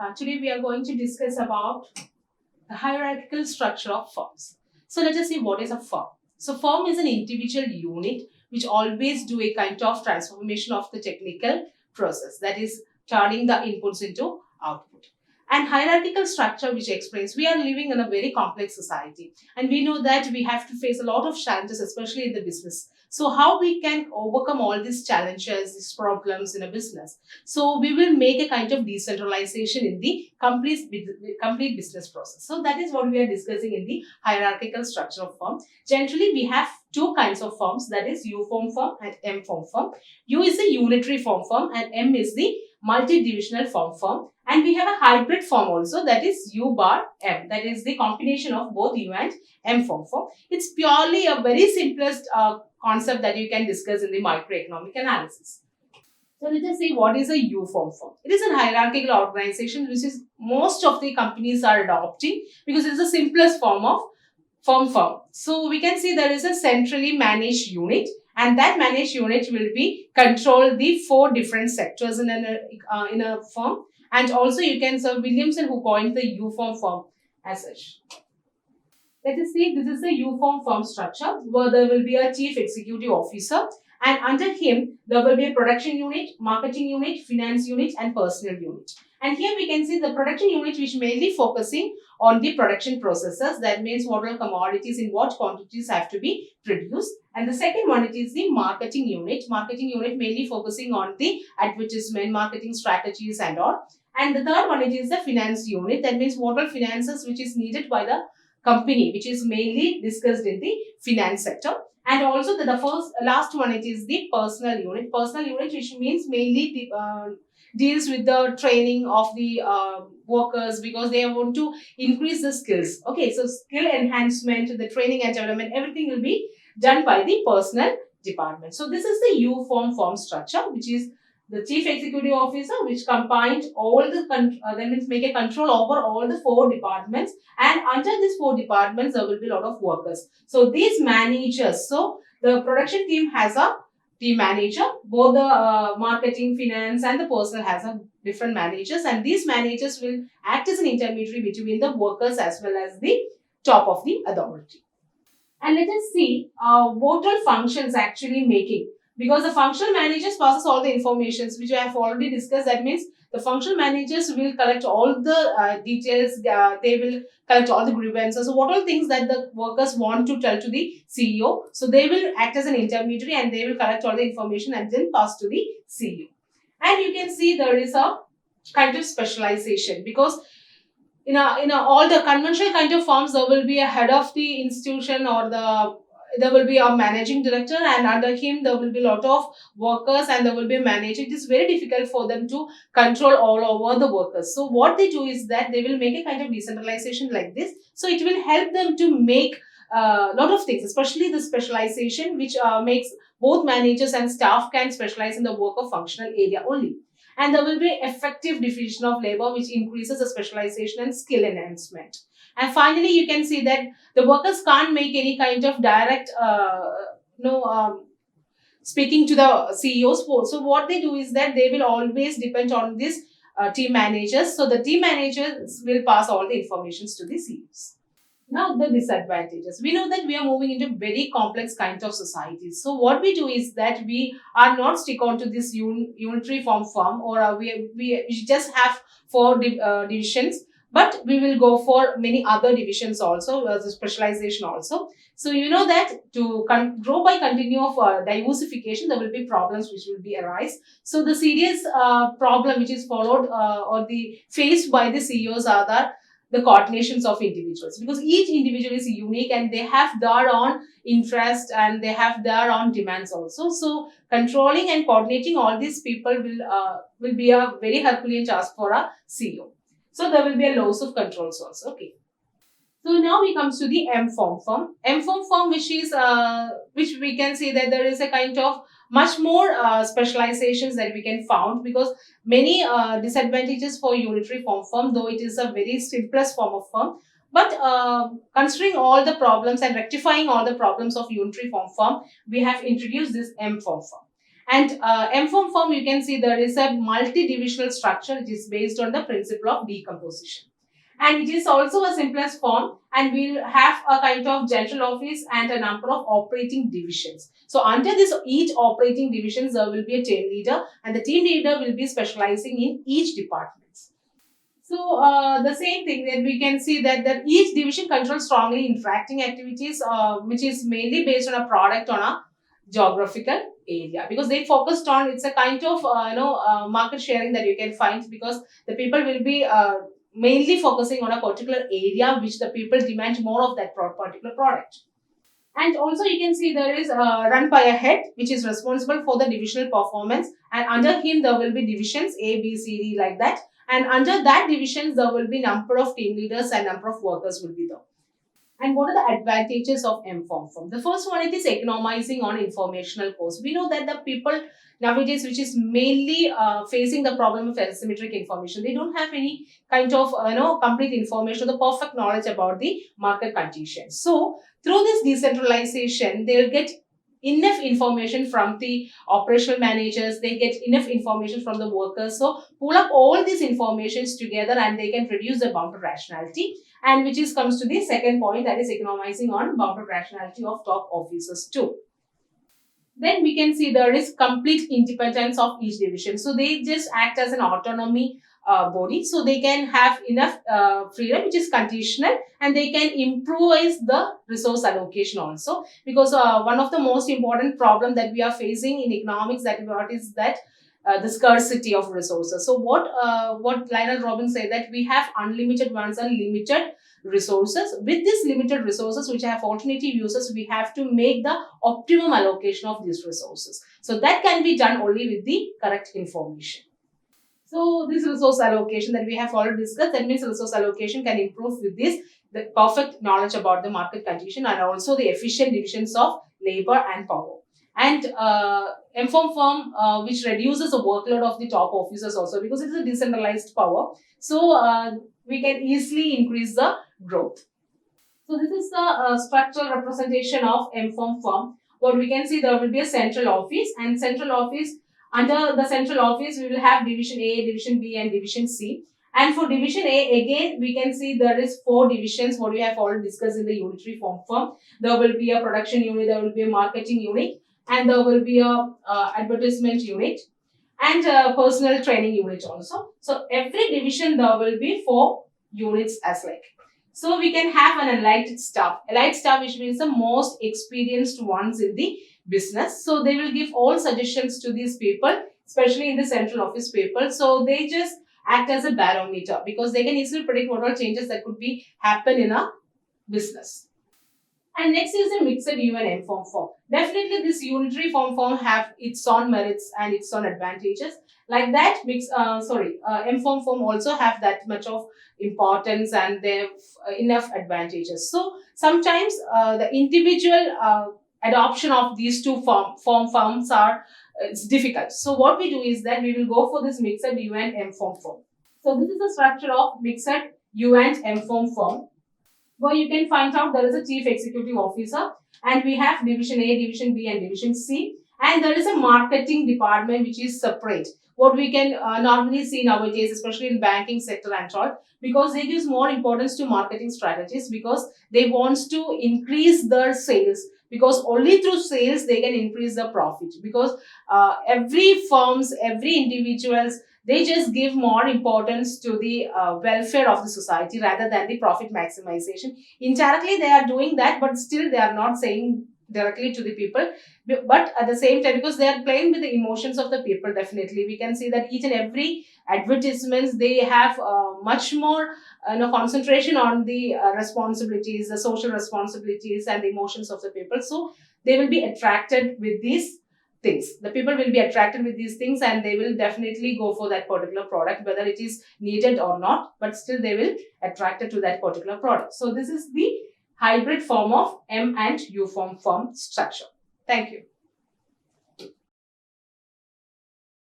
Today we are going to discuss about the hierarchical structure of firms. So let us see what is a firm. So firm is an individual unit which always do a kind of transformation of the technical process, that is turning the inputs into output. And hierarchical structure which explains we are living in a very complex society, and we know that we have to face a lot of challenges, especially in the business. So how we can overcome all these challenges, these problems in a business? So we will make a kind of decentralization in the complete business process. So that is what we are discussing in the hierarchical structure of firm. Generally, we have two kinds of firms, that is U form firm and M form firm. U is a unitary form firm and M is the multi-divisional firm. And we have a hybrid form also, that is U bar M. That is the combination of both U and M form. It's purely a very simplest concept that you can discuss in the microeconomic analysis. So let us see what is a U form firm. It is a hierarchical organization which is most of the companies are adopting because it is the simplest form of firm. So we can see there is a centrally managed unit, and that managed unit will be control the four different sectors in a firm. And also you can say Williamson who coined the U form firm as such. Let us see, this is the U form firm structure where there will be a chief executive officer, and under him there will be a production unit, marketing unit, finance unit and personnel unit. And here we can see the production unit which mainly focusing on the production processes. That means what all commodities in what quantities have to be produced. And the second one, it is the marketing unit. Marketing unit mainly focusing on the advertisement, marketing strategies and all. And the third one, it is the finance unit. That means what all finances which is needed by the company, which is mainly discussed in the finance sector. And also the last one, it is the personal unit. Personal unit which means mainly deals with the training of the workers, because they want to increase the skills. Okay, so skill enhancement, the training and development, everything will be done by the personnel department. So this is the U form structure, which is the chief executive officer, which combined all the that means make a control over all the four departments, and under these four departments there will be a lot of workers. So these managers, so the production team has a team manager, both the marketing, finance and the personnel has a different managers, and these managers will act as an intermediary between the workers as well as the top of the authority. And let us see what all functions actually making, because the functional managers passes all the informations which I have already discussed. That means the functional managers will collect all the details, they will collect all the grievances. So what all things that the workers want to tell to the CEO, so they will act as an intermediary and they will collect all the information and then pass to the CEO. And you can see there is a kind of specialization, because in all the conventional kind of firms there will be a head of the institution, or there will be a managing director, and under him there will be a lot of workers and there will be a manager. It is very difficult for them to control all over the workers. So what they do is that they will make a kind of decentralization like this. So it will help them to make a lot of things, especially the specialization, which makes both managers and staff can specialize in the work of functional area only. And there will be effective division of labor, which increases the specialization and skill enhancement. And finally, you can see that the workers can't make any kind of direct, speaking to the CEOs. So what they do is that they will always depend on these team managers. So the team managers will pass all the informations to the CEOs. Now the disadvantages. We know that we are moving into very complex kinds of societies. So what we do is that we are not stick on to this unitary form firm, or we just have four divisions, but we will go for many other divisions also, the specialization also. So you know that to grow by continue of diversification, there will be problems which will be arise. So the serious problem which is followed or the faced by the CEOs are that the coordinations of individuals, because each individual is unique and they have their own interest and they have their own demands also. So controlling and coordinating all these people will be a very Herculean task for a CEO. So there will be a loss of controls also. Okay. So now we comes to the M form firm. M form firm, which is which we can say that there is a kind of much more specializations that we can found, because many disadvantages for unitary form firm, though it is a very simplest form of firm. But considering all the problems and rectifying all the problems of unitary form firm, we have introduced this M form firm. And M-form firm, you can see there is a multi-divisional structure which is based on the principle of decomposition. And it is also a simplest form, and we'll have a kind of general office and a number of operating divisions. So under this each operating divisions, there will be a team leader, and the team leader will be specializing in each department. So the same thing that we can see that each division controls strongly interacting activities, which is mainly based on a product on a geographical area, because they focused on, it's a kind of market sharing that you can find, because the people will be mainly focusing on a particular area which the people demand more of that particular product. And also you can see there is run by a head which is responsible for the divisional performance, and under him there will be divisions A, B, C, D, like that. And under that divisions there will be number of team leaders and number of workers will be there. And what are the advantages of M-form firm? The first one, it is economizing on informational cost. We know that the people nowadays, which is mainly facing the problem of asymmetric information, they don't have any kind of complete information, the perfect knowledge about the market conditions. So through this decentralization, they will get enough information from the operational managers, they get enough information from the workers. So pull up all these informations together and they can reduce the bounded rationality, and which is comes to the second point, that is economizing on bounded rationality of top officers too. Then we can see there is complete independence of each division. So they just act as an autonomy body. So they can have enough freedom, which is conditional, and they can improvise the resource allocation also. Because one of the most important problem that we are facing in economics, that what is that the scarcity of resources. So what Lionel Robbins said, that we have unlimited ones and limited resources. With these limited resources which have alternative uses, we have to make the optimum allocation of these resources. So that can be done only with the correct information. So this resource allocation that we have already discussed, that means resource allocation can improve with this, the perfect knowledge about the market condition and also the efficient divisions of labor and power. And M-form firm which reduces the workload of the top officers also, because it is a decentralized power. So we can easily increase the growth. So this is the structural representation of M-form firm. What we can see, there will be a central office, and central office, under the central office we will have division A, division B and division C. And for division A, again we can see there is 4 divisions what we have already discussed in the unitary form firm. There will be a production unit, there will be a marketing unit, and there will be a advertisement unit and a personal training unit also. So every division there will be 4 units as like. So we can have an allied staff. Allied staff, which means the most experienced ones in the business. So they will give all suggestions to these people, especially in the central office people. So they just act as a barometer, because they can easily predict what all changes that could be happen in a business. And next is the mixed U and M-form form. Definitely this unitary form have its own merits and its own advantages. Like that, M-form form also have that much of importance and they have enough advantages. So sometimes the individual adoption of these two forms are it's difficult. So what we do is that we will go for this mixed U and M-form form. So this is the structure of mixed U and M-form form, where you can find out there is a chief executive officer, and we have division A, division B and division C, and there is a marketing department which is separate. What we can normally see nowadays, especially in banking sector and all, because they give more importance to marketing strategies, because they want to increase their sales, because only through sales they can increase the profit, because every firms, every individuals, they just give more importance to the welfare of the society rather than the profit maximization. Indirectly they are doing that, but still they are not saying directly to the people. But at the same time, because they are playing with the emotions of the people, definitely we can see that each and every advertisements, they have much more concentration on the responsibilities, the social responsibilities and the emotions of the people. So they will be attracted with these things. The people will be attracted with these things and they will definitely go for that particular product, whether it is needed or not, but still they will attracted to that particular product. So this is the hybrid form of M and U form structure. Thank you.